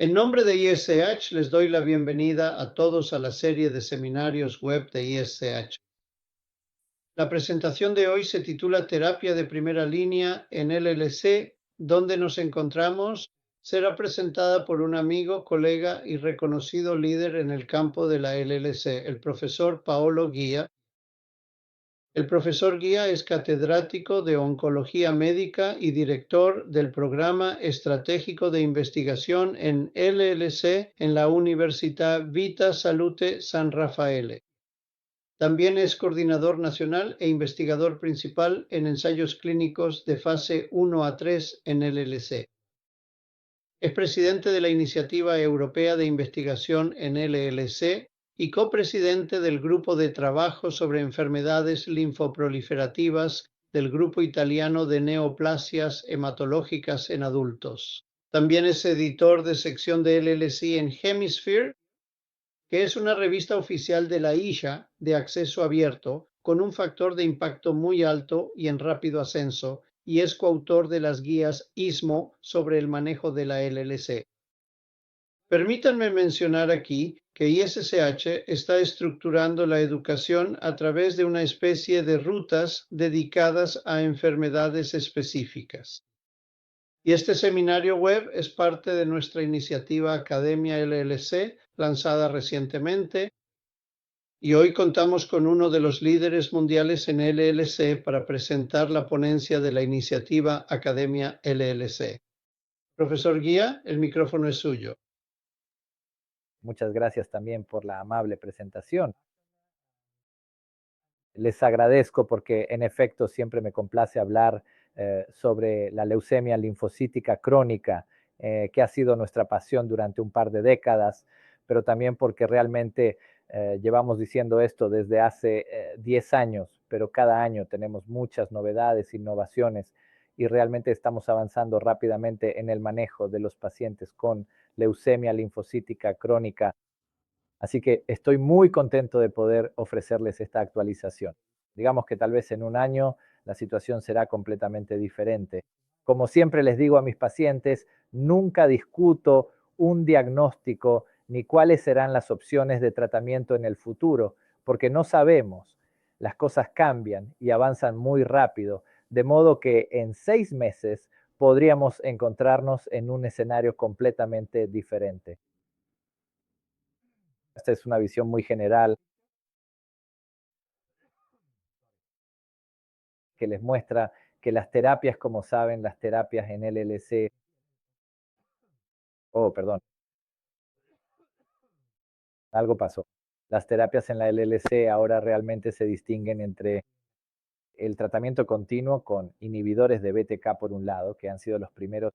En nombre de ISH, les doy la bienvenida a todos a la serie de seminarios web de ISH. La presentación de hoy se titula Terapia de primera línea en LLC, donde nos encontramos. Será presentada por un amigo, colega y reconocido líder en el campo de la LLC, el profesor Paolo Guía. El profesor Guía es catedrático de Oncología Médica y director del Programa Estratégico de Investigación en LLC en la Università Vita Salute San Raffaele. También es coordinador nacional e investigador principal en ensayos clínicos de fase 1 a 3 en LLC. Es presidente de la Iniciativa Europea de Investigación en LLC y copresidente del Grupo de Trabajo sobre Enfermedades Linfoproliferativas del Grupo Italiano de Neoplasias Hematológicas en Adultos. También es editor de sección de LLC en Hemisphere, que es una revista oficial de la ISHA de acceso abierto, con un factor de impacto muy alto y en rápido ascenso, y es coautor de las guías ISMO sobre el manejo de la LLC. Permítanme mencionar aquí que ISSH está estructurando la educación a través de una especie de rutas dedicadas a enfermedades específicas. Y este seminario web es parte de nuestra iniciativa Academia LLC, lanzada recientemente, y hoy contamos con uno de los líderes mundiales en LLC para presentar la ponencia de la iniciativa Academia LLC. Profesor Guía, el micrófono es suyo. Muchas gracias también por la amable presentación. Les agradezco porque en efecto siempre me complace hablar sobre la leucemia linfocítica crónica, que ha sido nuestra pasión durante un par de décadas, pero también porque realmente llevamos diciendo esto desde hace 10 años, pero cada año tenemos muchas novedades, innovaciones y realmente estamos avanzando rápidamente en el manejo de los pacientes con leucemia linfocítica crónica. Así que estoy muy contento de poder ofrecerles esta actualización. Digamos que tal vez en un año la situación será completamente diferente. Como siempre les digo a mis pacientes, nunca discuto un diagnóstico ni cuáles serán las opciones de tratamiento en el futuro, porque no sabemos. Las cosas cambian y avanzan muy rápido, de modo que en 6 meses podríamos encontrarnos en un escenario completamente diferente. Esta es una visión muy general que les muestra que las terapias, como saben, las terapias en LLC, oh, perdón, algo pasó. Las terapias en la LLC ahora realmente se distinguen entre el tratamiento continuo con inhibidores de BTK por un lado, que han sido los primeros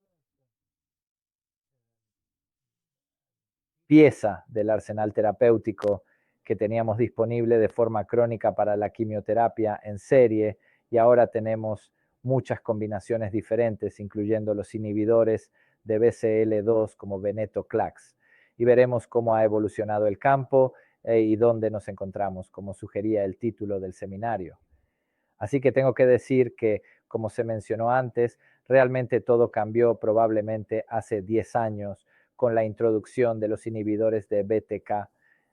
pieza del arsenal terapéutico que teníamos disponible de forma crónica para la quimioterapia en serie, y ahora tenemos muchas combinaciones diferentes, incluyendo los inhibidores de BCL2 como venetoclax. Y veremos cómo ha evolucionado el campo y dónde nos encontramos, como sugería el título del seminario. Así que tengo que decir que, como se mencionó antes, realmente todo cambió probablemente hace 10 años con la introducción de los inhibidores de BTK,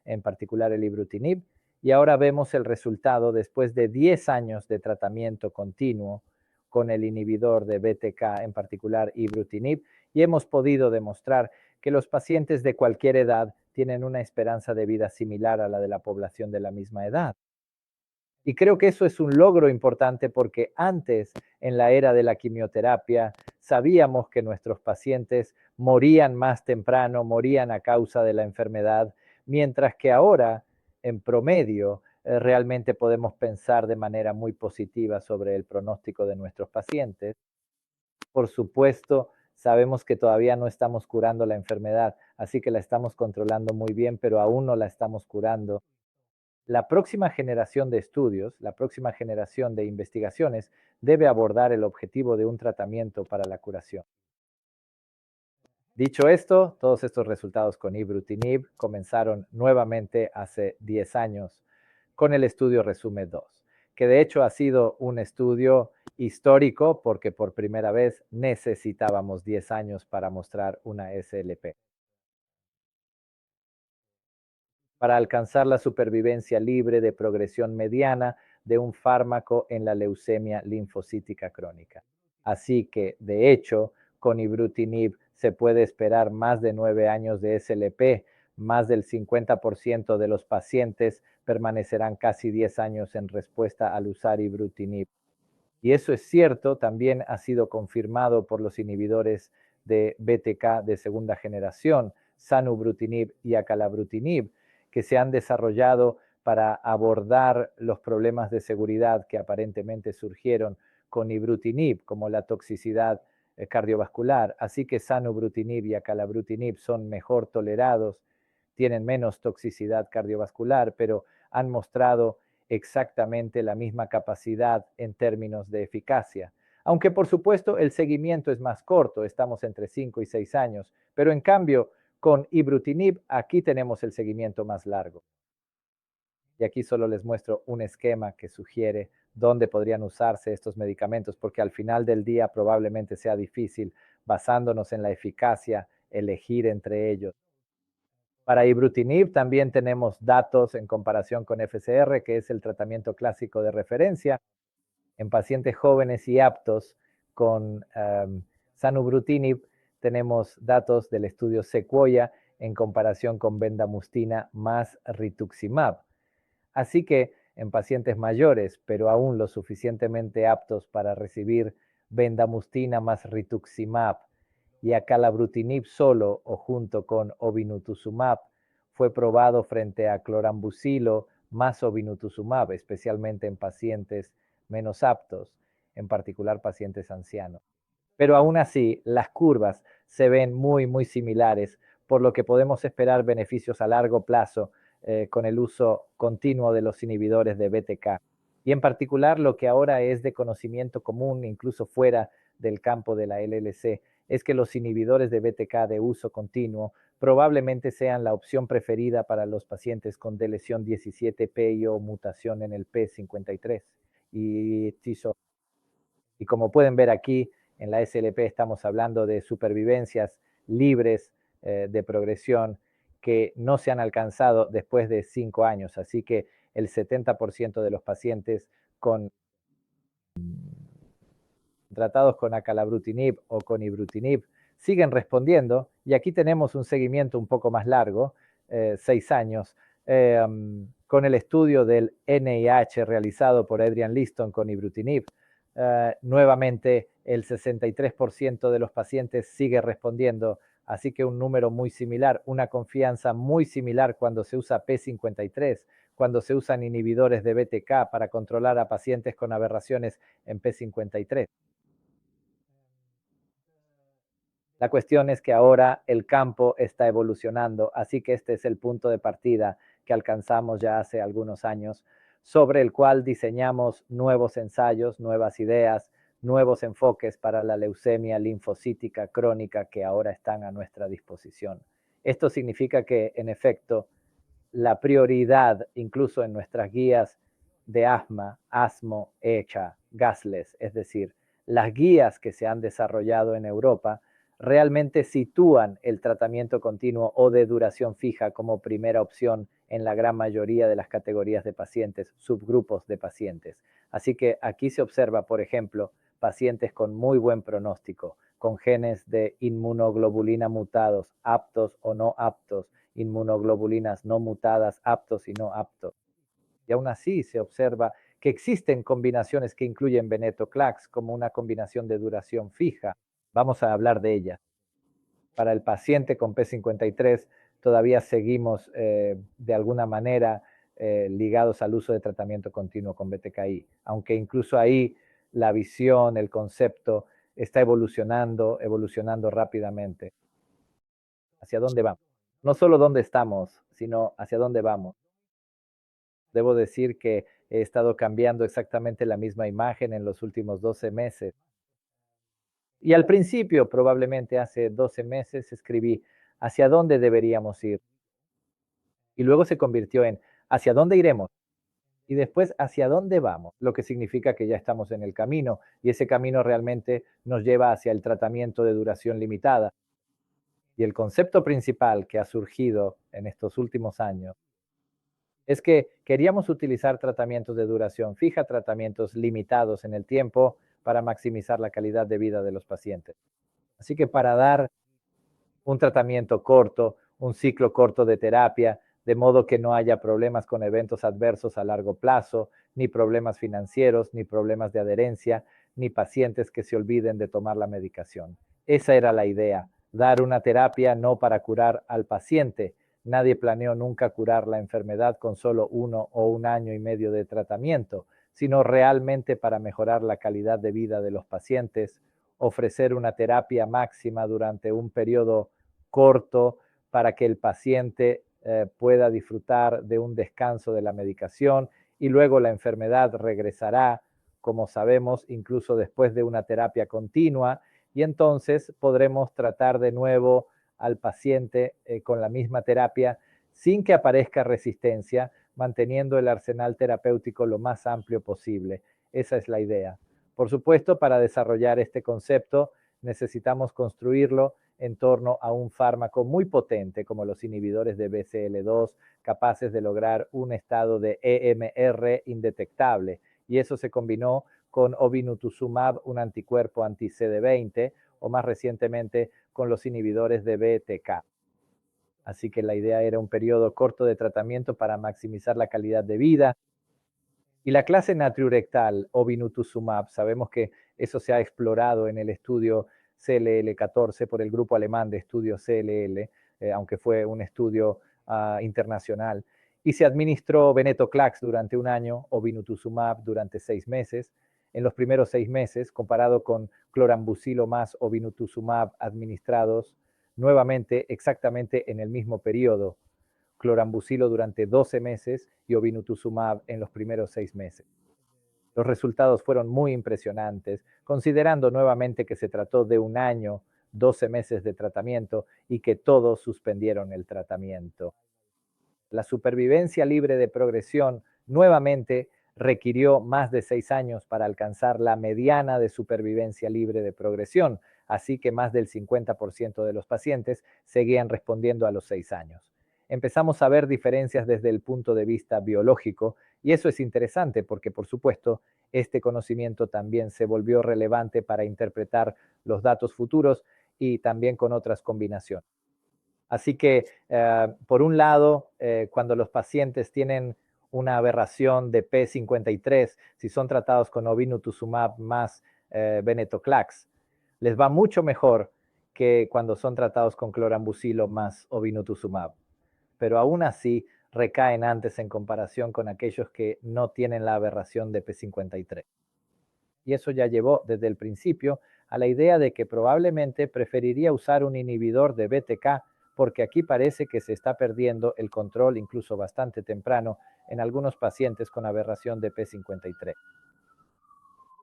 en particular el ibrutinib, y ahora vemos el resultado después de 10 años de tratamiento continuo con el inhibidor de BTK, en particular ibrutinib, y hemos podido demostrar que los pacientes de cualquier edad tienen una esperanza de vida similar a la de la población de la misma edad. Y creo que eso es un logro importante porque antes, en la era de la quimioterapia, sabíamos que nuestros pacientes morían más temprano, morían a causa de la enfermedad, mientras que ahora, en promedio, realmente podemos pensar de manera muy positiva sobre el pronóstico de nuestros pacientes. Por supuesto, sabemos que todavía no estamos curando la enfermedad, así que la estamos controlando muy bien, pero aún no la estamos curando. La próxima generación de estudios, la próxima generación de investigaciones debe abordar el objetivo de un tratamiento para la curación. Dicho esto, todos estos resultados con ibrutinib comenzaron nuevamente hace 10 años con el estudio Resume 2, que de hecho ha sido un estudio histórico porque por primera vez necesitábamos 10 años para mostrar una SLP. para alcanzar la supervivencia libre de progresión mediana de un fármaco en la leucemia linfocítica crónica. Así que, de hecho, con ibrutinib se puede esperar más de 9 años de SLP. Más del 50% de los pacientes permanecerán casi 10 años en respuesta al usar ibrutinib. Y eso es cierto, también ha sido confirmado por los inhibidores de BTK de segunda generación, zanubrutinib y acalabrutinib, que se han desarrollado para abordar los problemas de seguridad que aparentemente surgieron con ibrutinib, como la toxicidad cardiovascular. Así que zanubrutinib y acalabrutinib son mejor tolerados, tienen menos toxicidad cardiovascular, pero han mostrado exactamente la misma capacidad en términos de eficacia. Aunque por supuesto el seguimiento es más corto, estamos entre 5 y 6 años, pero en cambio con ibrutinib aquí tenemos el seguimiento más largo. Y aquí solo les muestro un esquema que sugiere dónde podrían usarse estos medicamentos, porque al final del día probablemente sea difícil, basándonos en la eficacia, elegir entre ellos. Para ibrutinib también tenemos datos en comparación con FCR, que es el tratamiento clásico de referencia en pacientes jóvenes y aptos con zanubrutinib. Tenemos datos del estudio Sequoia en comparación con bendamustina más rituximab. Así que en pacientes mayores, pero aún lo suficientemente aptos para recibir bendamustina más rituximab y acalabrutinib solo o junto con obinutusumab, fue probado frente a clorambucilo más obinutusumab, especialmente en pacientes menos aptos, en particular pacientes ancianos. Pero aún así, las curvas se ven muy similares, por lo que podemos esperar beneficios a largo plazo con el uso continuo de los inhibidores de BTK. Y en particular, lo que ahora es de conocimiento común, incluso fuera del campo de la LLC, es que los inhibidores de BTK de uso continuo probablemente sean la opción preferida para los pacientes con deleción 17p o mutación en el P53 y TISO. Y como pueden ver aquí, en la SLP estamos hablando de supervivencias libres de progresión que no se han alcanzado después de 5 años. Así que el 70% de los pacientes tratados con acalabrutinib o con ibrutinib siguen respondiendo. Y aquí tenemos un seguimiento un poco más largo, 6 años, con el estudio del NIH realizado por Adrian Liston con ibrutinib. Nuevamente, el 63% de los pacientes sigue respondiendo, así que un número muy similar, una confianza muy similar cuando se usa P53, cuando se usan inhibidores de BTK para controlar a pacientes con aberraciones en P53. La cuestión es que ahora el campo está evolucionando, así que este es el punto de partida que alcanzamos ya hace algunos años, sobre el cual diseñamos nuevos ensayos, nuevas ideas, nuevos enfoques para la leucemia linfocítica crónica que ahora están a nuestra disposición. Esto significa que, en efecto, la prioridad, incluso en nuestras guías de asma, ASMO, ECHA, GASLES, es decir, las guías que se han desarrollado en Europa, realmente sitúan el tratamiento continuo o de duración fija como primera opción en la gran mayoría de las categorías de pacientes, subgrupos de pacientes. Así que aquí se observa, por ejemplo, pacientes con muy buen pronóstico, con genes de inmunoglobulina mutados, aptos o no aptos, inmunoglobulinas no mutadas, aptos y no aptos. Y aún así se observa que existen combinaciones que incluyen venetoclax como una combinación de duración fija. Vamos a hablar de ella. Para el paciente con P53 todavía seguimos de alguna manera ligados al uso de tratamiento continuo con BTKI, aunque incluso ahí la visión, el concepto está evolucionando rápidamente. ¿Hacia dónde vamos? No solo dónde estamos, sino hacia dónde vamos. Debo decir que he estado cambiando exactamente la misma imagen en los últimos 12 meses. Y al principio, probablemente hace 12 meses, escribí hacia dónde deberíamos ir. Y luego se convirtió en hacia dónde iremos. Y después hacia dónde vamos, lo que significa que ya estamos en el camino. Y ese camino realmente nos lleva hacia el tratamiento de duración limitada. Y el concepto principal que ha surgido en estos últimos años es que queríamos utilizar tratamientos de duración fija, tratamientos limitados en el tiempo para maximizar la calidad de vida de los pacientes. Así que para dar un tratamiento corto, un ciclo corto de terapia, de modo que no haya problemas con eventos adversos a largo plazo, ni problemas financieros, ni problemas de adherencia, ni pacientes que se olviden de tomar la medicación. Esa era la idea, dar una terapia no para curar al paciente. Nadie planeó nunca curar la enfermedad con solo 1 o 1 año y medio de tratamiento, sino realmente para mejorar la calidad de vida de los pacientes, ofrecer una terapia máxima durante un periodo corto para que el paciente pueda disfrutar de un descanso de la medicación y luego la enfermedad regresará, como sabemos, incluso después de una terapia continua, y entonces podremos tratar de nuevo al paciente con la misma terapia sin que aparezca resistencia, manteniendo el arsenal terapéutico lo más amplio posible. Esa es la idea. Por supuesto, para desarrollar este concepto necesitamos construirlo en torno a un fármaco muy potente como los inhibidores de BCL2, capaces de lograr un estado de EMR indetectable. Y eso se combinó con obinutuzumab, un anticuerpo anti-CD20, o más recientemente con los inhibidores de BTK. Así que la idea era un periodo corto de tratamiento para maximizar la calidad de vida. Y la clase natriurectal, obinutuzumab, sabemos que eso se ha explorado en el estudio CLL14 por el grupo alemán de estudios CLL, aunque fue un estudio internacional. Y se administró venetoclax durante 1 año, obinutuzumab durante 6 meses. En los primeros 6 meses, comparado con clorambucilo más obinutuzumab administrados nuevamente exactamente en el mismo periodo, clorambucilo durante 12 meses y obinutuzumab en los primeros 6 meses. Los resultados fueron muy impresionantes, considerando nuevamente que se trató de 1 año, 12 meses de tratamiento y que todos suspendieron el tratamiento. La supervivencia libre de progresión nuevamente requirió más de 6 años para alcanzar la mediana de supervivencia libre de progresión, así que más del 50% de los pacientes seguían respondiendo a los 6 años. Empezamos a ver diferencias desde el punto de vista biológico y eso es interesante porque, por supuesto, este conocimiento también se volvió relevante para interpretar los datos futuros y también con otras combinaciones. Así que, por un lado, cuando los pacientes tienen una aberración de P53, si son tratados con obinutuzumab más venetoclax, les va mucho mejor que cuando son tratados con clorambucilo más obinutuzumab. Pero aún así recaen antes en comparación con aquellos que no tienen la aberración de P53. Y eso ya llevó desde el principio a la idea de que probablemente preferiría usar un inhibidor de BTK porque aquí parece que se está perdiendo el control incluso bastante temprano en algunos pacientes con aberración de P53.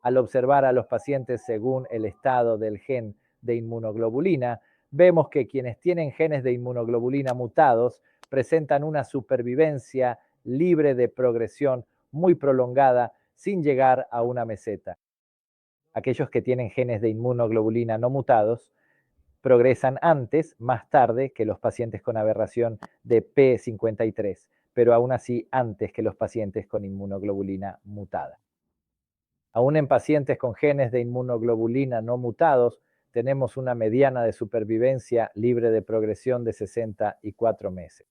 Al observar a los pacientes según el estado del gen de inmunoglobulina, vemos que quienes tienen genes de inmunoglobulina mutados presentan una supervivencia libre de progresión muy prolongada sin llegar a una meseta. Aquellos que tienen genes de inmunoglobulina no mutados progresan antes, más tarde que los pacientes con aberración de P53, pero aún así antes que los pacientes con inmunoglobulina mutada. Aún en pacientes con genes de inmunoglobulina no mutados, tenemos una mediana de supervivencia libre de progresión de 64 meses.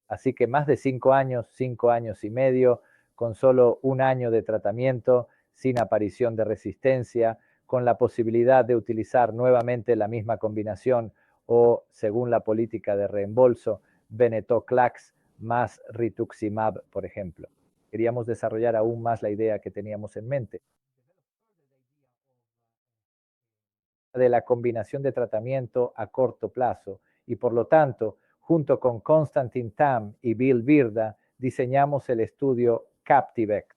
Así que más de 5 años, 5 años y medio, con solo 1 año de tratamiento, sin aparición de resistencia, con la posibilidad de utilizar nuevamente la misma combinación o, según la política de reembolso, venetoclax más rituximab, por ejemplo. Queríamos desarrollar aún más la idea que teníamos en mente de la combinación de tratamiento a corto plazo y por lo tanto, junto con Konstantin Tam y Bill Virda, diseñamos el estudio CAPTIVEX.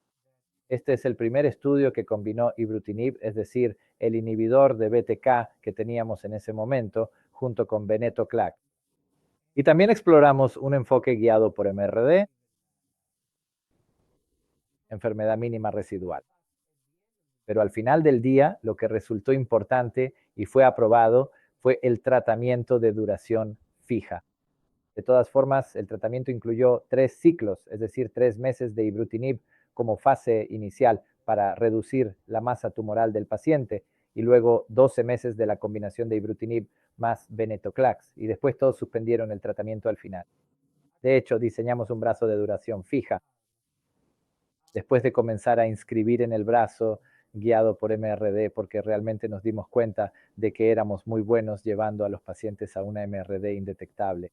Este es el primer estudio que combinó ibrutinib, es decir, el inhibidor de BTK que teníamos en ese momento, junto con venetoclax. Y también exploramos un enfoque guiado por MRD, enfermedad mínima residual. Pero al final del día, lo que resultó importante y fue aprobado fue el tratamiento de duración fija. De todas formas, el tratamiento incluyó 3 ciclos, es decir, 3 meses de ibrutinib como fase inicial para reducir la masa tumoral del paciente y luego 12 meses de la combinación de ibrutinib más venetoclax y después todos suspendieron el tratamiento al final. De hecho, diseñamos un brazo de duración fija. Después de comenzar a inscribir en el brazo guiado por MRD, porque realmente nos dimos cuenta de que éramos muy buenos llevando a los pacientes a una MRD indetectable.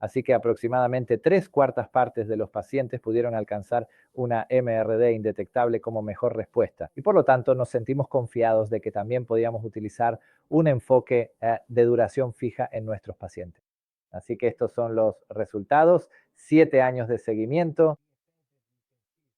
Así que aproximadamente 3/4 partes de los pacientes pudieron alcanzar una MRD indetectable como mejor respuesta. Y por lo tanto nos sentimos confiados de que también podíamos utilizar un enfoque de duración fija en nuestros pacientes. Así que estos son los resultados. 7 años de seguimiento.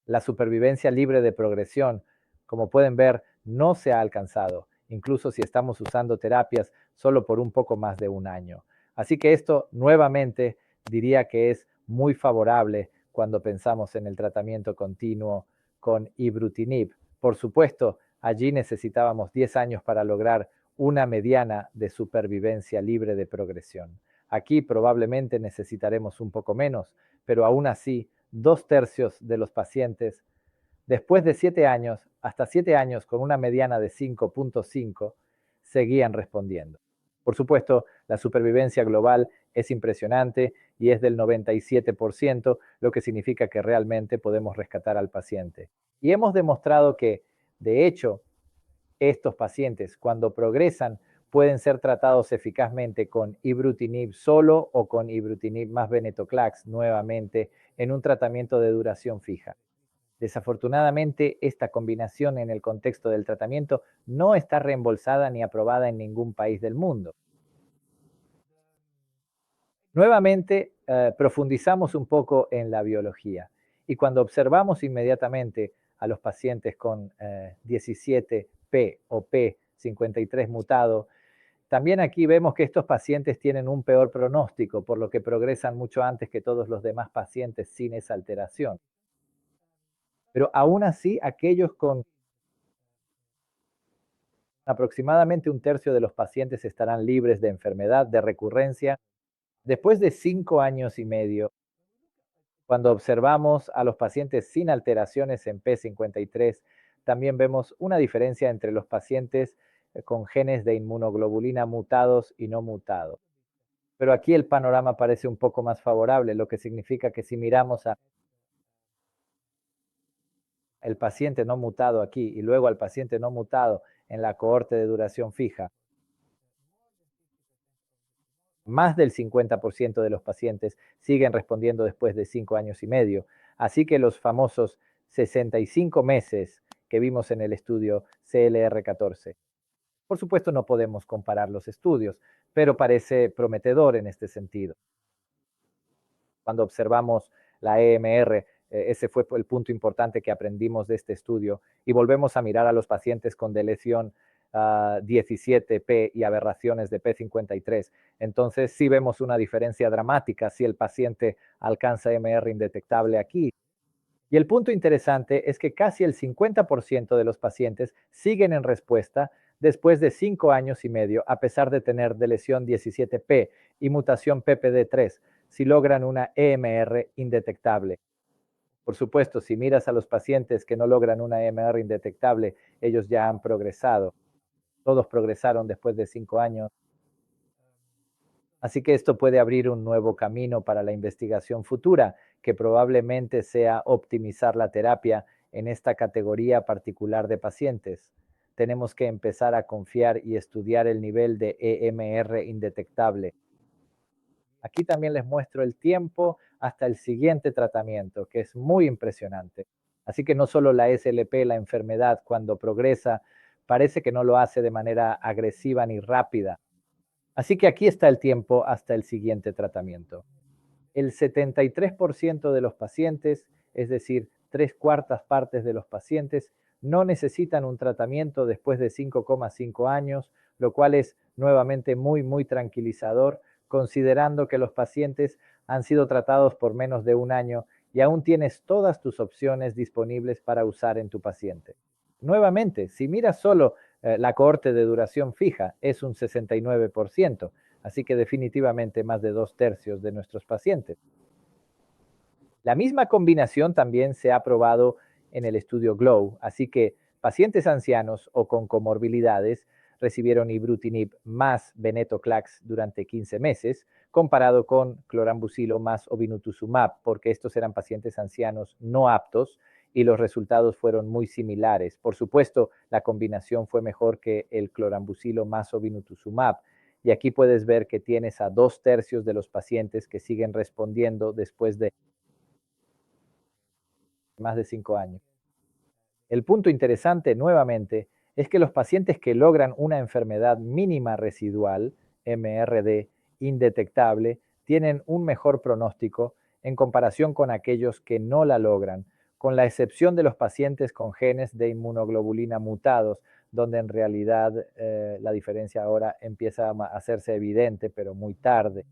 La supervivencia libre de progresión, como pueden ver, no se ha alcanzado, incluso si estamos usando terapias solo por un poco más de un año. Así que esto nuevamente diría que es muy favorable cuando pensamos en el tratamiento continuo con ibrutinib. Por supuesto, allí necesitábamos 10 años para lograr una mediana de supervivencia libre de progresión. Aquí probablemente necesitaremos un poco menos, pero aún así 2/3 de los pacientes, después de 7 años, hasta 7 años con una mediana de 5.5, seguían respondiendo. Por supuesto, la supervivencia global es impresionante y es del 97%, lo que significa que realmente podemos rescatar al paciente. Y hemos demostrado que, de hecho, estos pacientes, cuando progresan, pueden ser tratados eficazmente con ibrutinib solo o con ibrutinib más venetoclax nuevamente en un tratamiento de duración fija. Desafortunadamente, esta combinación en el contexto del tratamiento no está reembolsada ni aprobada en ningún país del mundo. Nuevamente, profundizamos un poco en la biología y cuando observamos inmediatamente a los pacientes con 17P o P53 mutado, también aquí vemos que estos pacientes tienen un peor pronóstico, por lo que progresan mucho antes que todos los demás pacientes sin esa alteración. Pero aún así, aquellos con aproximadamente 1/3 de los pacientes estarán libres de enfermedad, de recurrencia. Después de 5 años y medio, cuando observamos a los pacientes sin alteraciones en P53, también vemos una diferencia entre los pacientes con genes de inmunoglobulina mutados y no mutados. Pero aquí el panorama parece un poco más favorable, lo que significa que si miramos a el paciente no mutado aquí y luego al paciente no mutado en la cohorte de duración fija, más del 50% de los pacientes siguen respondiendo después de 5 años y medio. Así que los famosos 65 meses que vimos en el estudio CLR14. Por supuesto, no podemos comparar los estudios, pero parece prometedor en este sentido. Cuando observamos la EMR, ese fue el punto importante que aprendimos de este estudio, y volvemos a mirar a los pacientes con deleción 17P y aberraciones de P53. Entonces sí vemos una diferencia dramática si el paciente alcanza MR indetectable aquí. Y el punto interesante es que casi el 50% de los pacientes siguen en respuesta después de 5 años y medio, a pesar de tener lesión 17P y mutación PPD3, si logran una EMR indetectable. Por supuesto, si miras a los pacientes que no logran una EMR indetectable, ellos ya han progresado. Todos progresaron después de 5 años. Así que esto puede abrir un nuevo camino para la investigación futura, que probablemente sea optimizar la terapia en esta categoría particular de pacientes. Tenemos que empezar a confiar y estudiar el nivel de EMR indetectable. Aquí también les muestro el tiempo hasta el siguiente tratamiento, que es muy impresionante. Así que no solo la SLP, la enfermedad, cuando progresa, parece que no lo hace de manera agresiva ni rápida. Así que aquí está el tiempo hasta el siguiente tratamiento. El 73% de los pacientes, es decir, 3/4 partes de los pacientes, no necesitan un tratamiento después de 5,5 años, lo cual es nuevamente muy tranquilizador, considerando que los pacientes han sido tratados por menos de un año y aún tienes todas tus opciones disponibles para usar en tu paciente. Nuevamente, si miras solo La cohorte de duración fija es un 69%, así que definitivamente más de 2/3 de nuestros pacientes. La misma combinación también se ha probado en el estudio GLOW, así que pacientes ancianos o con comorbilidades recibieron ibrutinib más venetoclax durante 15 meses, comparado con clorambucilo más obinutuzumab, porque estos eran pacientes ancianos no aptos y los resultados fueron muy similares. Por supuesto, la combinación fue mejor que el clorambucilo más obinutuzumab. Y aquí puedes ver que tienes a 2/3 de los pacientes que siguen respondiendo después de más de 5 años. El punto interesante, nuevamente, es que los pacientes que logran una enfermedad mínima residual, MRD, indetectable, tienen un mejor pronóstico en comparación con aquellos que no la logran, con la excepción de los pacientes con genes de inmunoglobulina mutados, donde en realidad la diferencia ahora empieza a hacerse evidente, pero muy tarde.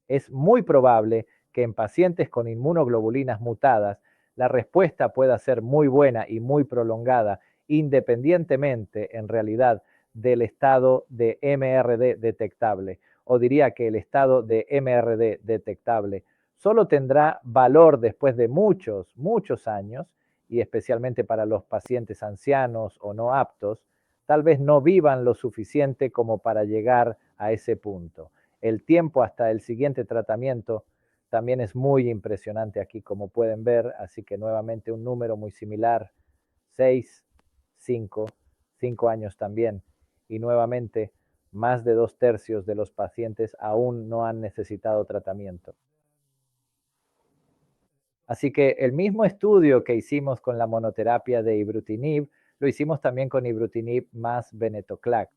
Es muy probable que en pacientes con inmunoglobulinas mutadas la respuesta pueda ser muy buena y muy prolongada, independientemente en realidad del estado de MRD detectable. O diría que el estado de MRD detectable solo tendrá valor después de muchos, muchos años, y especialmente para los pacientes ancianos o no aptos, tal vez no vivan lo suficiente como para llegar a ese punto. El tiempo hasta el siguiente tratamiento también es muy impresionante aquí, como pueden ver, así que nuevamente un número muy similar, 6, 5 años también, y nuevamente más de 2/3 de los pacientes aún no han necesitado tratamiento. Así que el mismo estudio que hicimos con la monoterapia de ibrutinib, lo hicimos también con ibrutinib más venetoclax.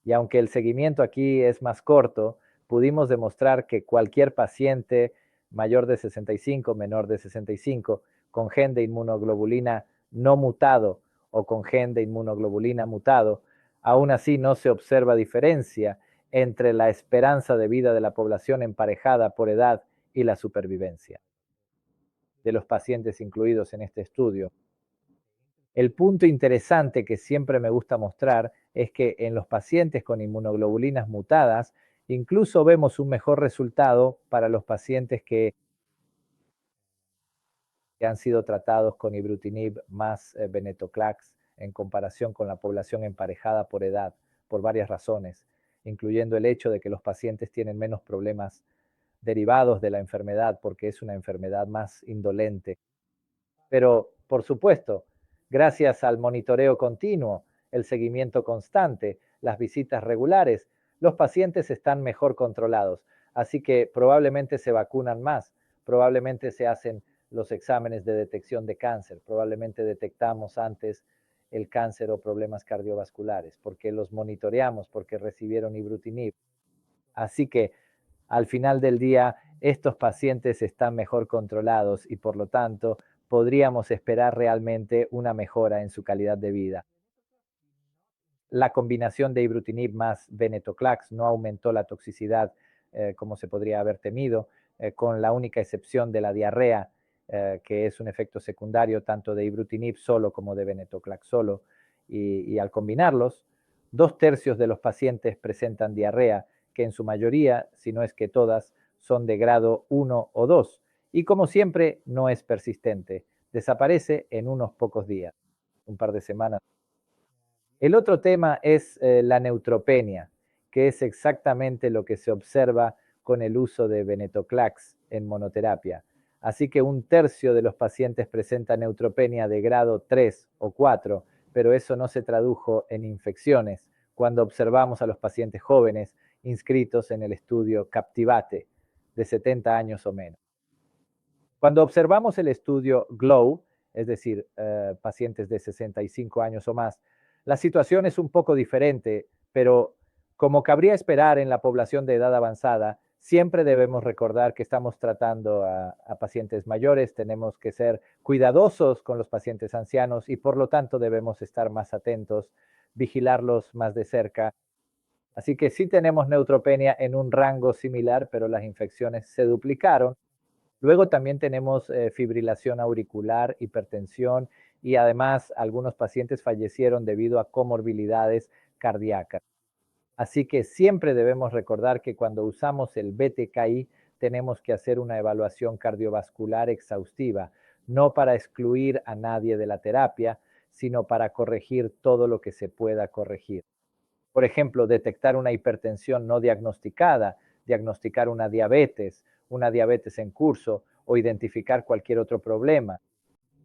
Y aunque el seguimiento aquí es más corto, pudimos demostrar que cualquier paciente mayor de 65, menor de 65, con gen de inmunoglobulina no mutado o con gen de inmunoglobulina mutado, aún así no se observa diferencia entre la esperanza de vida de la población emparejada por edad y la supervivencia de los pacientes incluidos en este estudio. El punto interesante que siempre me gusta mostrar es que en los pacientes con inmunoglobulinas mutadas, incluso vemos un mejor resultado para los pacientes que han sido tratados con ibrutinib más venetoclax en comparación con la población emparejada por edad, por varias razones, incluyendo el hecho de que los pacientes tienen menos problemas derivados de la enfermedad porque es una enfermedad más indolente. Pero, por supuesto, gracias al monitoreo continuo, el seguimiento constante, las visitas regulares, los pacientes están mejor controlados. Así que probablemente se vacunan más, probablemente se hacen los exámenes de detección de cáncer, probablemente detectamos antes el cáncer o problemas cardiovasculares, porque los monitoreamos, porque recibieron ibrutinib. Así que al final del día, estos pacientes están mejor controlados y por lo tanto podríamos esperar realmente una mejora en su calidad de vida. La combinación de ibrutinib más venetoclax no aumentó la toxicidad como se podría haber temido, con la única excepción de la diarrea, que es un efecto secundario tanto de ibrutinib solo como de venetoclax solo. Y al combinarlos, 2/3 de los pacientes presentan diarrea, que en su mayoría, si no es que todas, son de grado 1 o 2. Y como siempre, no es persistente. Desaparece en unos pocos días, un par de semanas. El otro tema es la neutropenia, que es exactamente lo que se observa con el uso de venetoclax en monoterapia. Así que 1/3 de los pacientes presentan neutropenia de grado 3 o 4, pero eso no se tradujo en infecciones cuando observamos a los pacientes jóvenes inscritos en el estudio Captivate de 70 años o menos. Cuando observamos el estudio GLOW, es decir, pacientes de 65 años o más, la situación es un poco diferente, pero como cabría esperar en la población de edad avanzada, siempre debemos recordar que estamos tratando a pacientes mayores, tenemos que ser cuidadosos con los pacientes ancianos y por lo tanto debemos estar más atentos, vigilarlos más de cerca. Así que sí tenemos neutropenia en un rango similar, pero las infecciones se duplicaron. Luego también tenemos fibrilación auricular, hipertensión y además algunos pacientes fallecieron debido a comorbilidades cardíacas. Así que siempre debemos recordar que cuando usamos el BTKI tenemos que hacer una evaluación cardiovascular exhaustiva, no para excluir a nadie de la terapia, sino para corregir todo lo que se pueda corregir. Por ejemplo, detectar una hipertensión no diagnosticada, diagnosticar una diabetes en curso o identificar cualquier otro problema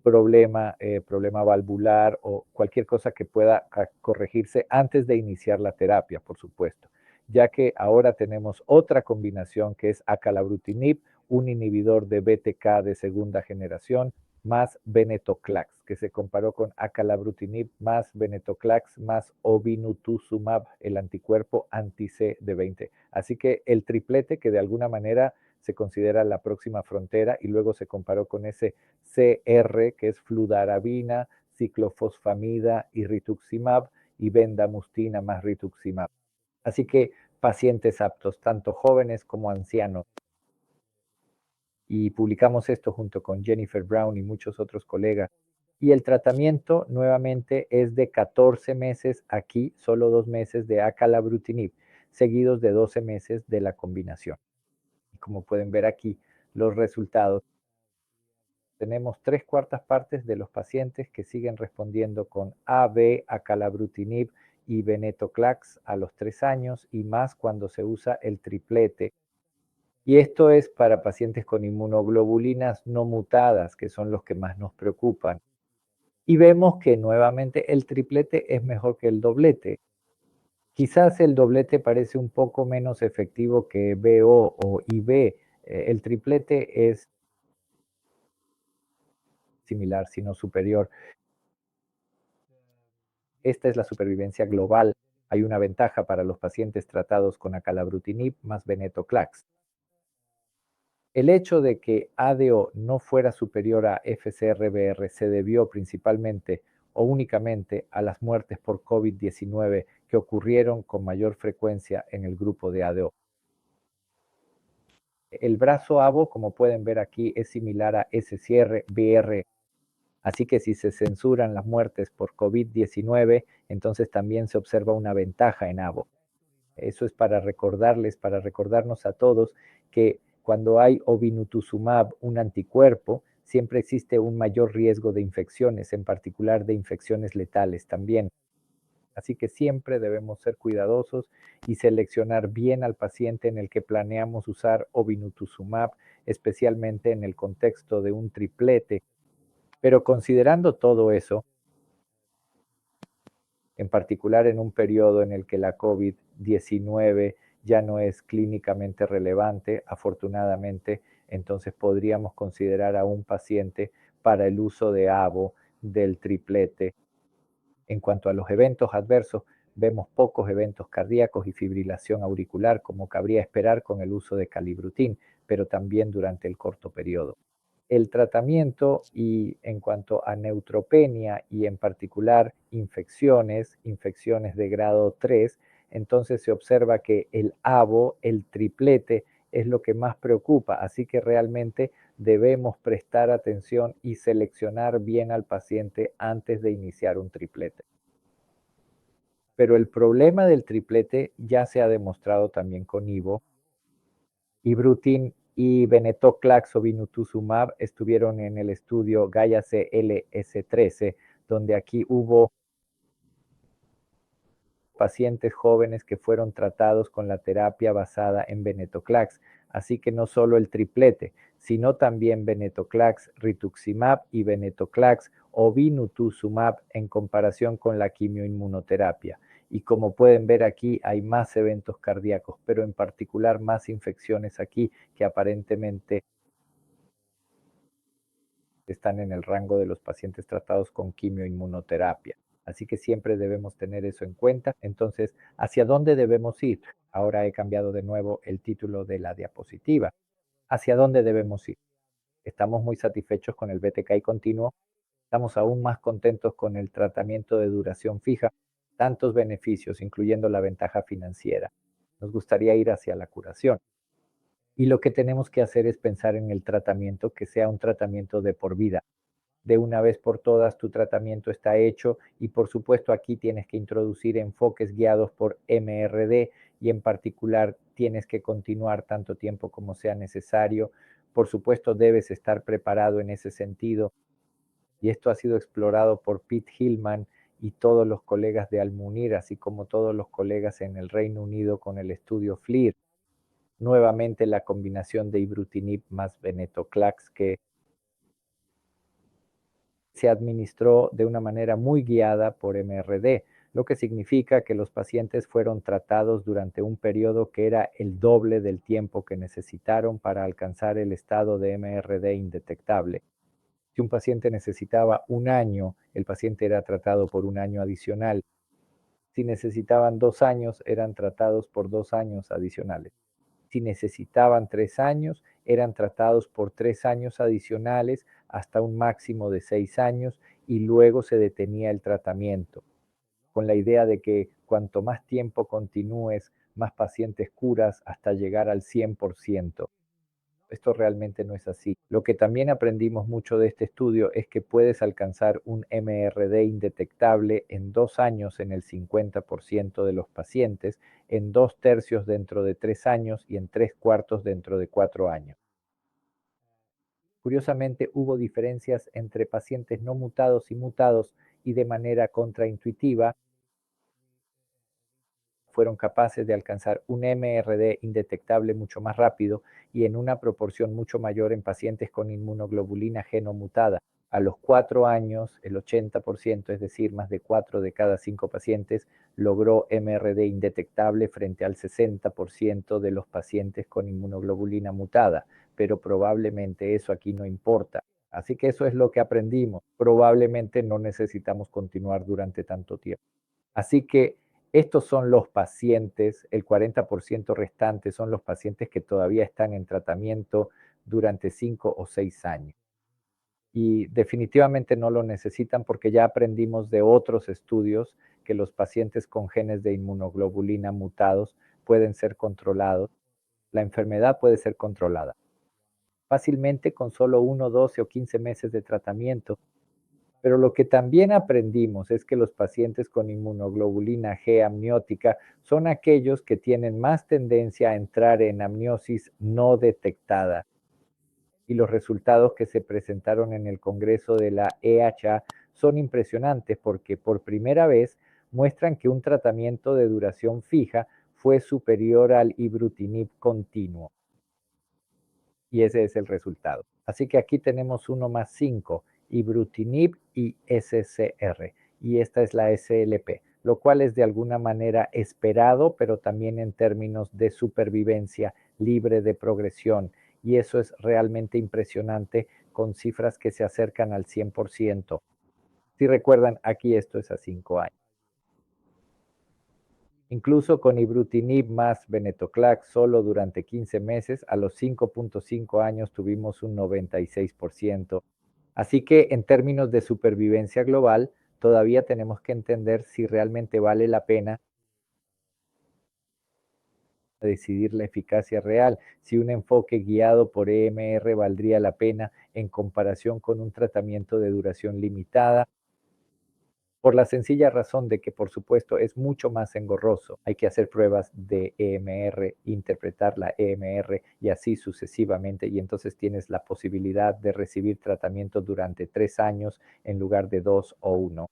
valvular o cualquier cosa que pueda corregirse antes de iniciar la terapia, por supuesto, ya que ahora tenemos otra combinación que es acalabrutinib, un inhibidor de BTK de segunda generación, más venetoclax, que se comparó con acalabrutinib más venetoclax más obinutuzumab, el anticuerpo anti-CD20. Así que el triplete que de alguna manera se considera la próxima frontera y luego se comparó con ese CR, que es fludarabina, ciclofosfamida y rituximab, y bendamustina más rituximab. Así que pacientes aptos, tanto jóvenes como ancianos. Y publicamos esto junto con Jennifer Brown y muchos otros colegas. Y el tratamiento nuevamente es de 14 meses aquí, solo 2 meses de acalabrutinib, seguidos de 12 meses de la combinación. Y como pueden ver aquí, los resultados. Tenemos 3/4 partes de los pacientes que siguen respondiendo con AB, acalabrutinib y venetoclax a los 3 años y más cuando se usa el triplete. Y esto es para pacientes con inmunoglobulinas no mutadas, que son los que más nos preocupan. Y vemos que nuevamente el triplete es mejor que el doblete. Quizás el doblete parece un poco menos efectivo que BO o IB. El triplete es similar, sino superior. Esta es la supervivencia global. Hay una ventaja para los pacientes tratados con acalabrutinib más venetoclax. El hecho de que ADO no fuera superior a FCRBR se debió principalmente o únicamente a las muertes por COVID-19 que ocurrieron con mayor frecuencia en el grupo de ADO. El brazo ABO, como pueden ver aquí, es similar a SCRBR. Así que si se censuran las muertes por COVID-19, entonces también se observa una ventaja en ABO. Eso es para recordarnos a todos que cuando hay obinutuzumab, un anticuerpo, siempre existe un mayor riesgo de infecciones, en particular de infecciones letales también. Así que siempre debemos ser cuidadosos y seleccionar bien al paciente en el que planeamos usar obinutuzumab, especialmente en el contexto de un triplete. Pero considerando todo eso, en particular en un periodo en el que la COVID-19 ya no es clínicamente relevante, afortunadamente, entonces podríamos considerar a un paciente para el uso de ABO del triplete. En cuanto a los eventos adversos, vemos pocos eventos cardíacos y fibrilación auricular, como cabría esperar con el uso de calibrutin, pero también durante el corto periodo. El tratamiento y en cuanto a neutropenia y en particular infecciones de grado 3, entonces se observa que el ABO, el triplete, es lo que más preocupa, así que realmente debemos prestar atención y seleccionar bien al paciente antes de iniciar un triplete. Pero el problema del triplete ya se ha demostrado también con IVO. Ibrutin y venetoclax o obinutuzumab estuvieron en el estudio Gaia CLS13, donde aquí hubo pacientes jóvenes que fueron tratados con la terapia basada en venetoclax. Así que no solo el triplete, sino también venetoclax, rituximab y venetoclax o obinutuzumab en comparación con la quimioinmunoterapia. Y como pueden ver aquí, hay más eventos cardíacos, pero en particular más infecciones aquí que aparentemente están en el rango de los pacientes tratados con quimioinmunoterapia. Así que siempre debemos tener eso en cuenta. Entonces, ¿hacia dónde debemos ir? Ahora he cambiado de nuevo el título de la diapositiva. ¿Hacia dónde debemos ir? Estamos muy satisfechos con el BTKI continuo. Estamos aún más contentos con el tratamiento de duración fija. Tantos beneficios, incluyendo la ventaja financiera. Nos gustaría ir hacia la curación. Y lo que tenemos que hacer es pensar en el tratamiento que sea un tratamiento de por vida. de una vez por todas tu tratamiento está hecho y por supuesto aquí tienes que introducir enfoques guiados por MRD y en particular tienes que continuar tanto tiempo como sea necesario. Por supuesto debes estar preparado en ese sentido y esto ha sido explorado por Pete Hillman y todos los colegas de Al-Munir, así como todos los colegas en el Reino Unido con el estudio FLIR. Nuevamente la combinación de ibrutinib más venetoclax que se administró de una manera muy guiada por MRD, lo que significa que los pacientes fueron tratados durante un periodo que era el doble del tiempo que necesitaron para alcanzar el estado de MRD indetectable. Si un paciente necesitaba un año, el paciente era tratado por un año adicional. Si necesitaban 2 años, eran tratados por 2 años adicionales. Si necesitaban 3 años, eran tratados por 3 años adicionales hasta un máximo de 6 años y luego se detenía el tratamiento, con la idea de que cuanto más tiempo continúes, más pacientes curas hasta llegar al 100%. Esto realmente no es así. Lo que también aprendimos mucho de este estudio es que puedes alcanzar un MRD indetectable en 2 años en el 50% de los pacientes, en 2/3 dentro de 3 años y en 3/4 dentro de 4 años. Curiosamente, hubo diferencias entre pacientes no mutados y mutados y de manera contraintuitiva fueron capaces de alcanzar un MRD indetectable mucho más rápido y en una proporción mucho mayor en pacientes con inmunoglobulina genomutada. A los 4 años, el 80%, es decir, más de 4 de cada 5 pacientes, logró MRD indetectable frente al 60% de los pacientes con inmunoglobulina mutada, pero probablemente eso aquí no importa. Así que eso es lo que aprendimos. Probablemente no necesitamos continuar durante tanto tiempo. Así que estos son los pacientes, el 40% restante son los pacientes que todavía están en tratamiento durante 5 o 6 años. Y definitivamente no lo necesitan porque ya aprendimos de otros estudios que los pacientes con genes de inmunoglobulina mutados pueden ser controlados. La enfermedad puede ser controlada fácilmente con solo 1, 12 o 15 meses de tratamiento. Pero lo que también aprendimos es que los pacientes con inmunoglobulina G amniótica son aquellos que tienen más tendencia a entrar en amniosis no detectada. Y los resultados que se presentaron en el Congreso de la EHA son impresionantes porque por primera vez muestran que un tratamiento de duración fija fue superior al ibrutinib continuo. Y ese es el resultado. Así que aquí tenemos 1 más 5, ibrutinib y SCR, y esta es la SLP, lo cual es de alguna manera esperado, pero también en términos de supervivencia libre de progresión, y eso es realmente impresionante con cifras que se acercan al 100%. Si recuerdan, aquí esto es a 5 años. Incluso con ibrutinib más venetoclax solo durante 15 meses, a los 5.5 años tuvimos un 96%. Así que en términos de supervivencia global, todavía tenemos que entender si realmente vale la pena decidir la eficacia real, si un enfoque guiado por EMR valdría la pena en comparación con un tratamiento de duración limitada, por la sencilla razón de que, por supuesto, es mucho más engorroso. Hay que hacer pruebas de EMR, interpretar la EMR y así sucesivamente. Y entonces tienes la posibilidad de recibir tratamiento durante 3 años en lugar de 2 o 1.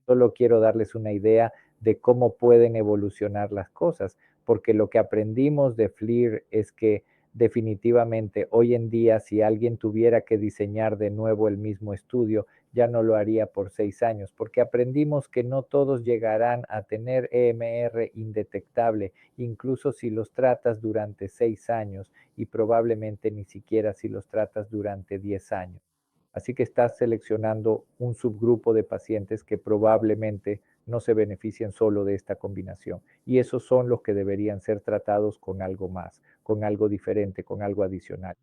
Solo quiero darles una idea de cómo pueden evolucionar las cosas, porque lo que aprendimos de FLIR es que definitivamente hoy en día si alguien tuviera que diseñar de nuevo el mismo estudio, ya no lo haría por 6 años, porque aprendimos que no todos llegarán a tener EMR indetectable, incluso si los tratas durante 6 años y probablemente ni siquiera si los tratas durante 10 años. Así que estás seleccionando un subgrupo de pacientes que probablemente no se benefician solo de esta combinación. Y esos son los que deberían ser tratados con algo más, con algo diferente, con algo adicional.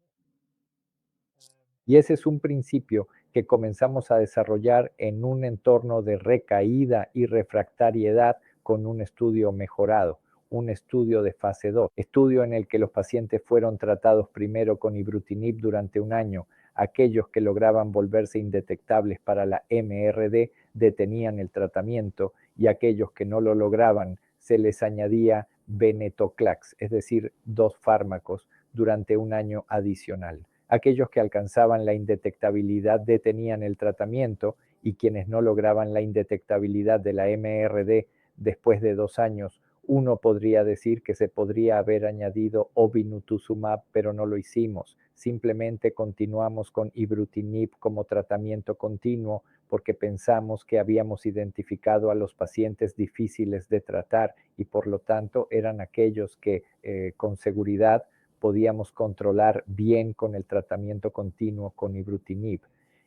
Y ese es un principio que comenzamos a desarrollar en un entorno de recaída y refractariedad con un estudio mejorado, un estudio de fase 2, estudio en el que los pacientes fueron tratados primero con ibrutinib durante un año, Aquellos que lograban volverse indetectables para la MRD detenían el tratamiento y aquellos que no lo lograban se les añadía venetoclax, es decir, 2 fármacos durante un año adicional. Aquellos que alcanzaban la indetectabilidad detenían el tratamiento y quienes no lograban la indetectabilidad de la MRD después de 2 años, uno podría decir que se podría haber añadido obinutuzumab, pero no lo hicimos. Simplemente continuamos con ibrutinib como tratamiento continuo porque pensamos que habíamos identificado a los pacientes difíciles de tratar y por lo tanto eran aquellos que con seguridad podíamos controlar bien con el tratamiento continuo con ibrutinib.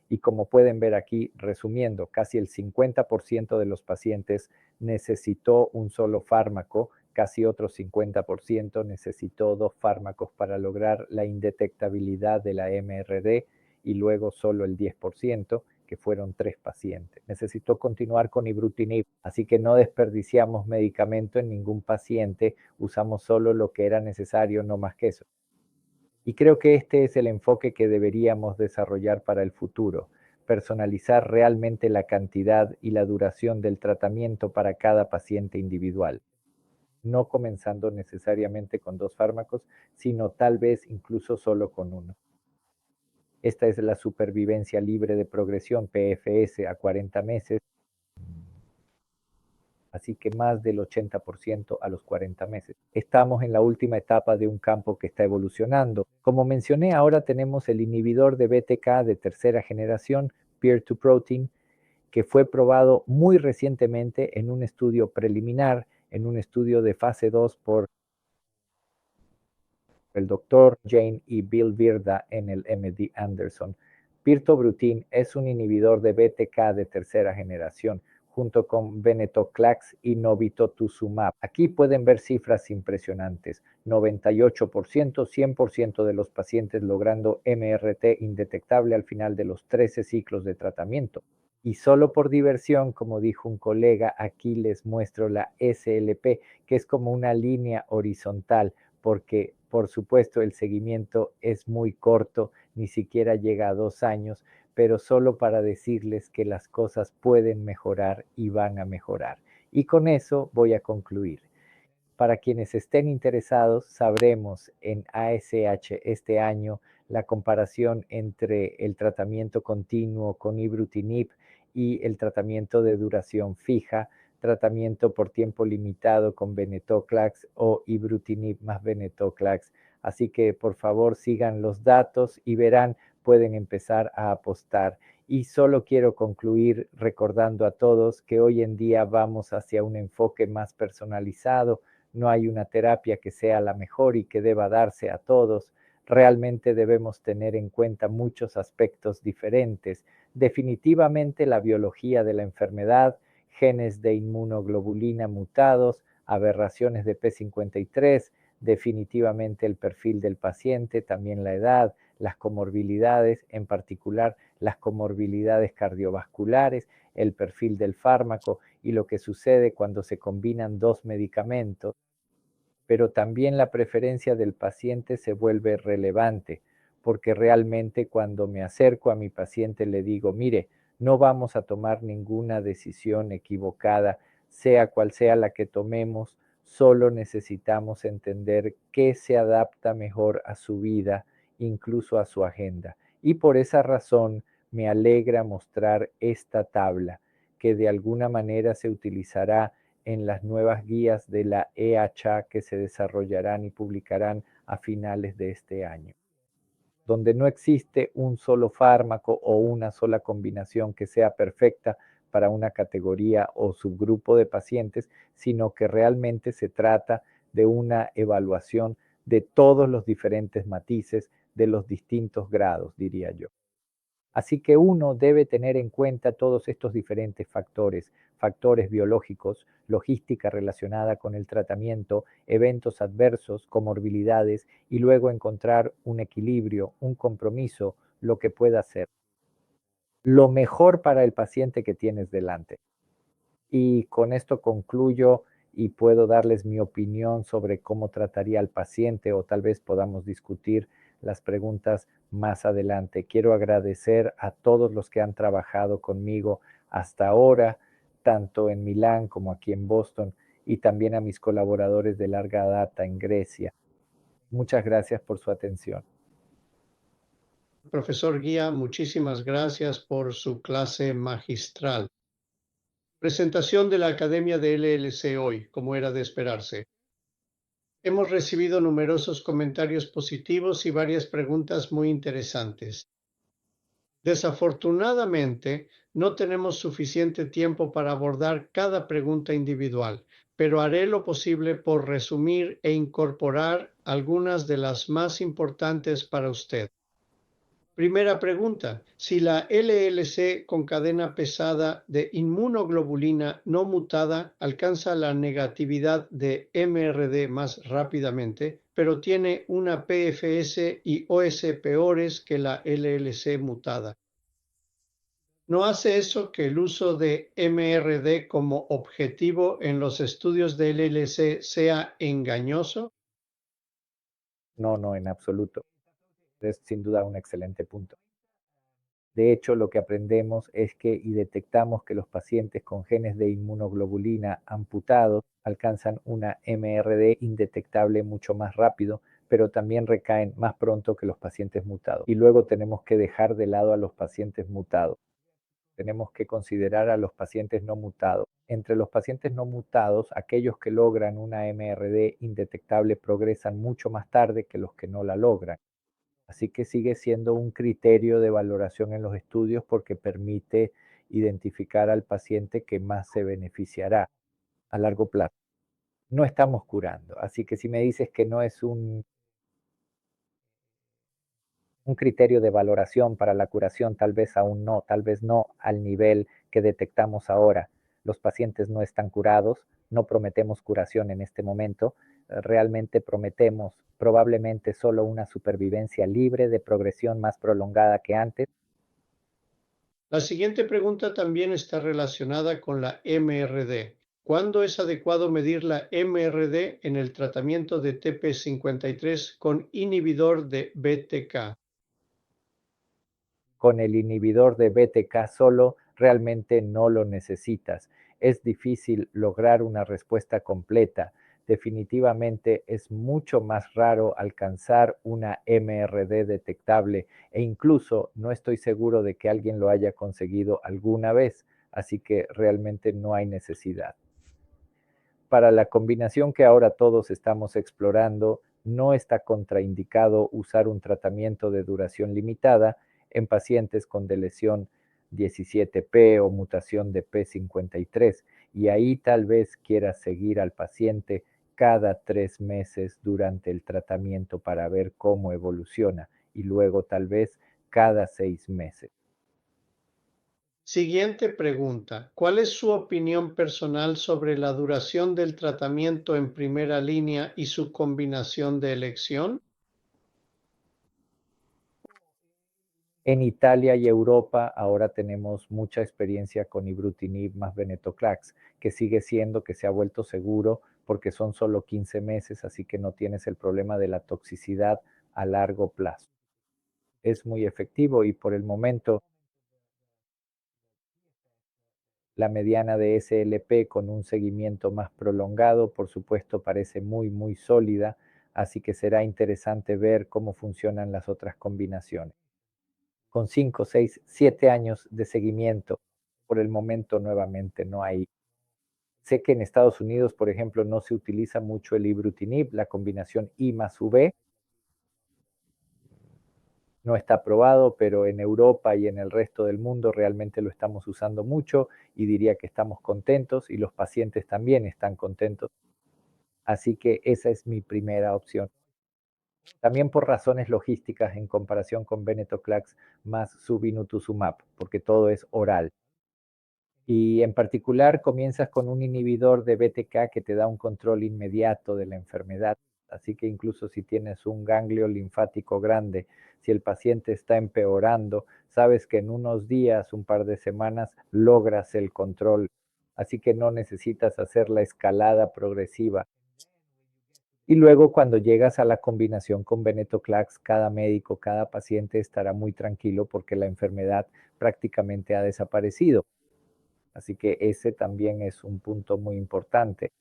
Y como pueden ver aquí, resumiendo, casi el 50% de los pacientes necesitó un solo fármaco, casi otro 50% necesitó 2 fármacos para lograr la indetectabilidad de la MRD y luego solo el 10%, que fueron 3 pacientes. Necesitó continuar con ibrutinib, así que no desperdiciamos medicamento en ningún paciente, usamos solo lo que era necesario, no más que eso. Y creo que este es el enfoque que deberíamos desarrollar para el futuro, personalizar realmente la cantidad y la duración del tratamiento para cada paciente individual, no comenzando necesariamente con 2 fármacos, sino tal vez incluso solo con uno. Esta es la supervivencia libre de progresión, PFS, a 40 meses, así que más del 80% a los 40 meses. Estamos en la última etapa de un campo que está evolucionando. Como mencioné, ahora tenemos el inhibidor de BTK de tercera generación, Peer-to-Protein, que fue probado muy recientemente en un estudio preliminar, en un estudio de fase 2 por el doctor Jane y Bill Virda en el MD Anderson. Pirtobrutin es un inhibidor de BTK de tercera generación, junto con venetoclax y novitotuzumab. Aquí pueden ver cifras impresionantes, 98%, 100% de los pacientes logrando MRT indetectable al final de los 13 ciclos de tratamiento. Y solo por diversión, como dijo un colega, aquí les muestro la SLP, que es como una línea horizontal, porque por supuesto el seguimiento es muy corto, ni siquiera llega a 2 años, pero solo para decirles que las cosas pueden mejorar y van a mejorar. Y con eso voy a concluir. Para quienes estén interesados, sabremos en ASH este año la comparación entre el tratamiento continuo con ibrutinib y el tratamiento de duración fija, tratamiento por tiempo limitado con venetoclax o ibrutinib más venetoclax. Así que por favor sigan los datos y verán, pueden empezar a apostar. Y solo quiero concluir recordando a todos que hoy en día vamos hacia un enfoque más personalizado. No hay una terapia que sea la mejor y que deba darse a todos. Realmente debemos tener en cuenta muchos aspectos diferentes. Definitivamente la biología de la enfermedad, genes de inmunoglobulina mutados, aberraciones de P53, definitivamente el perfil del paciente, también la edad, las comorbilidades, en particular las comorbilidades cardiovasculares, el perfil del fármaco y lo que sucede cuando se combinan 2 medicamentos, pero también la preferencia del paciente se vuelve relevante, porque realmente cuando me acerco a mi paciente le digo, mire, no vamos a tomar ninguna decisión equivocada, sea cual sea la que tomemos, solo necesitamos entender qué se adapta mejor a su vida, incluso a su agenda. Y por esa razón me alegra mostrar esta tabla, que de alguna manera se utilizará en las nuevas guías de la EHA que se desarrollarán y publicarán a finales de este año, donde no existe un solo fármaco o una sola combinación que sea perfecta para una categoría o subgrupo de pacientes, sino que realmente se trata de una evaluación de todos los diferentes matices, de los distintos grados, diría yo. Así que uno debe tener en cuenta todos estos diferentes factores, factores biológicos, logística relacionada con el tratamiento, eventos adversos, comorbilidades y luego encontrar un equilibrio, un compromiso, lo que pueda ser lo mejor para el paciente que tienes delante. Y con esto concluyo y puedo darles mi opinión sobre cómo trataría al paciente o tal vez podamos discutir las preguntas más adelante. Quiero agradecer a todos los que han trabajado conmigo hasta ahora, tanto en Milán como aquí en Boston, y también a mis colaboradores de larga data en Grecia. Muchas gracias por su atención. Profesor Guía, muchísimas gracias por su clase magistral. Presentación de la Academia de LLC hoy, como era de esperarse. Hemos recibido numerosos comentarios positivos y varias preguntas muy interesantes. Desafortunadamente, no tenemos suficiente tiempo para abordar cada pregunta individual, pero haré lo posible por resumir e incorporar algunas de las más importantes para usted. Primera pregunta: si la LLC con cadena pesada de inmunoglobulina no mutada alcanza la negatividad de MRD más rápidamente, pero tiene una PFS y OS peores que la LLC mutada, ¿no hace eso que el uso de MRD como objetivo en los estudios de LLC sea engañoso? No, no, en absoluto. Es sin duda un excelente punto. De hecho, lo que aprendemos es que y detectamos que los pacientes con genes de inmunoglobulina amputados alcanzan una MRD indetectable mucho más rápido, pero también recaen más pronto que los pacientes mutados. Y luego tenemos que dejar de lado a los pacientes mutados. Tenemos que considerar a los pacientes no mutados. Entre los pacientes no mutados, aquellos que logran una MRD indetectable progresan mucho más tarde que los que no la logran. Así que sigue siendo un criterio de valoración en los estudios porque permite identificar al paciente que más se beneficiará a largo plazo. No estamos curando, así que si me dices que no es un criterio de valoración para la curación, tal vez aún no, tal vez no al nivel que detectamos ahora. Los pacientes no están curados, no prometemos curación en este momento, realmente prometemos probablemente solo una supervivencia libre de progresión más prolongada que antes. La siguiente pregunta también está relacionada con la MRD. ¿Cuándo es adecuado medir la MRD en el tratamiento de TP53 con inhibidor de BTK? Con el inhibidor de BTK solo realmente no lo necesitas. Es difícil lograr una respuesta completa. Definitivamente es mucho más raro alcanzar una MRD detectable e incluso no estoy seguro de que alguien lo haya conseguido alguna vez, así que realmente no hay necesidad. Para la combinación que ahora todos estamos explorando, no está contraindicado usar un tratamiento de duración limitada en pacientes con deleción 17P o mutación de P53, y ahí tal vez quieras seguir al paciente cada 3 meses durante el tratamiento para ver cómo evoluciona y luego tal vez cada 6 meses. Siguiente pregunta: ¿cuál es su opinión personal sobre la duración del tratamiento en primera línea y su combinación de elección? En Italia y Europa ahora tenemos mucha experiencia con ibrutinib más venetoclax, que sigue siendo que se ha vuelto seguro porque son solo 15 meses, así que no tienes el problema de la toxicidad a largo plazo. Es muy efectivo y por el momento la mediana de SLP con un seguimiento más prolongado, por supuesto, parece muy, muy sólida, así que será interesante ver cómo funcionan las otras combinaciones. Con 5, 6, 7 años de seguimiento, por el momento nuevamente no hay. Sé que en Estados Unidos, por ejemplo, no se utiliza mucho el ibrutinib, la combinación I más V, no está aprobado, pero en Europa y en el resto del mundo realmente lo estamos usando mucho y diría que estamos contentos y los pacientes también están contentos. Así que esa es mi primera opción. También por razones logísticas en comparación con venetoclax más subinutusumab, porque todo es oral. Y en particular comienzas con un inhibidor de BTK que te da un control inmediato de la enfermedad. Así que incluso si tienes un ganglio linfático grande, si el paciente está empeorando, sabes que en unos días, un par de semanas, logras el control. Así que no necesitas hacer la escalada progresiva. Y luego cuando llegas a la combinación con venetoclax, cada médico, cada paciente estará muy tranquilo porque la enfermedad prácticamente ha desaparecido. Así que ese también es un punto muy importante.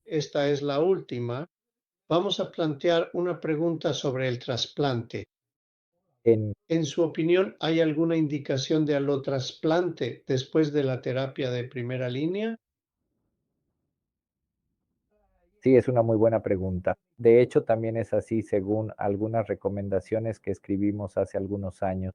Esta es la última. Vamos a plantear una pregunta sobre el trasplante. En, En su opinión, ¿hay alguna indicación de alotrasplante después de la terapia de primera línea? sí, es una muy buena pregunta. De hecho, también es así según algunas recomendaciones que escribimos hace algunos años.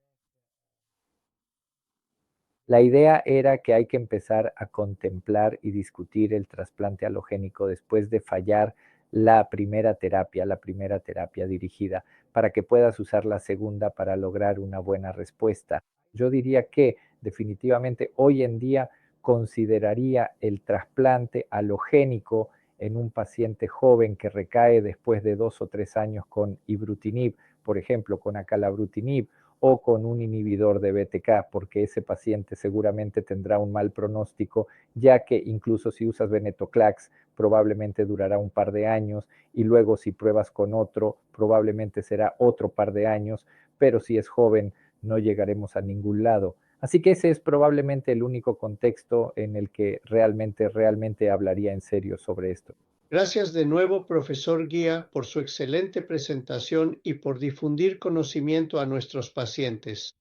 La idea era que hay que empezar a contemplar y discutir el trasplante halogénico después de fallar la primera terapia dirigida, para que puedas usar la segunda para lograr una buena respuesta. Yo diría que definitivamente hoy en día consideraría el trasplante halogénico en un paciente joven que recae después de 2 o 3 años con ibrutinib, por ejemplo, con acalabrutinib, o con un inhibidor de BTK, porque ese paciente seguramente tendrá un mal pronóstico, ya que incluso si usas venetoclax, probablemente durará un par de años, y luego si pruebas con otro, probablemente será otro par de años, pero si es joven, no llegaremos a ningún lado. Así que ese es probablemente el único contexto en el que realmente hablaría en serio sobre esto. Gracias de nuevo, profesor Guía, por su excelente presentación y por difundir conocimiento a nuestros pacientes.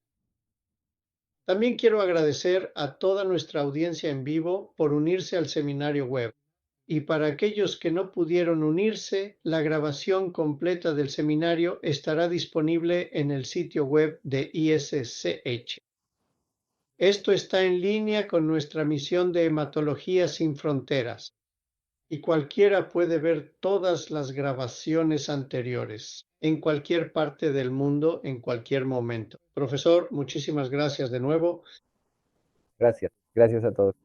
También quiero agradecer a toda nuestra audiencia en vivo por unirse al seminario web. Y para aquellos que no pudieron unirse, la grabación completa del seminario estará disponible en el sitio web de ISCH. Esto está en línea con nuestra misión de Hematología sin Fronteras y cualquiera puede ver todas las grabaciones anteriores en cualquier parte del mundo, en cualquier momento. Profesor, muchísimas gracias de nuevo. Gracias. Gracias a todos.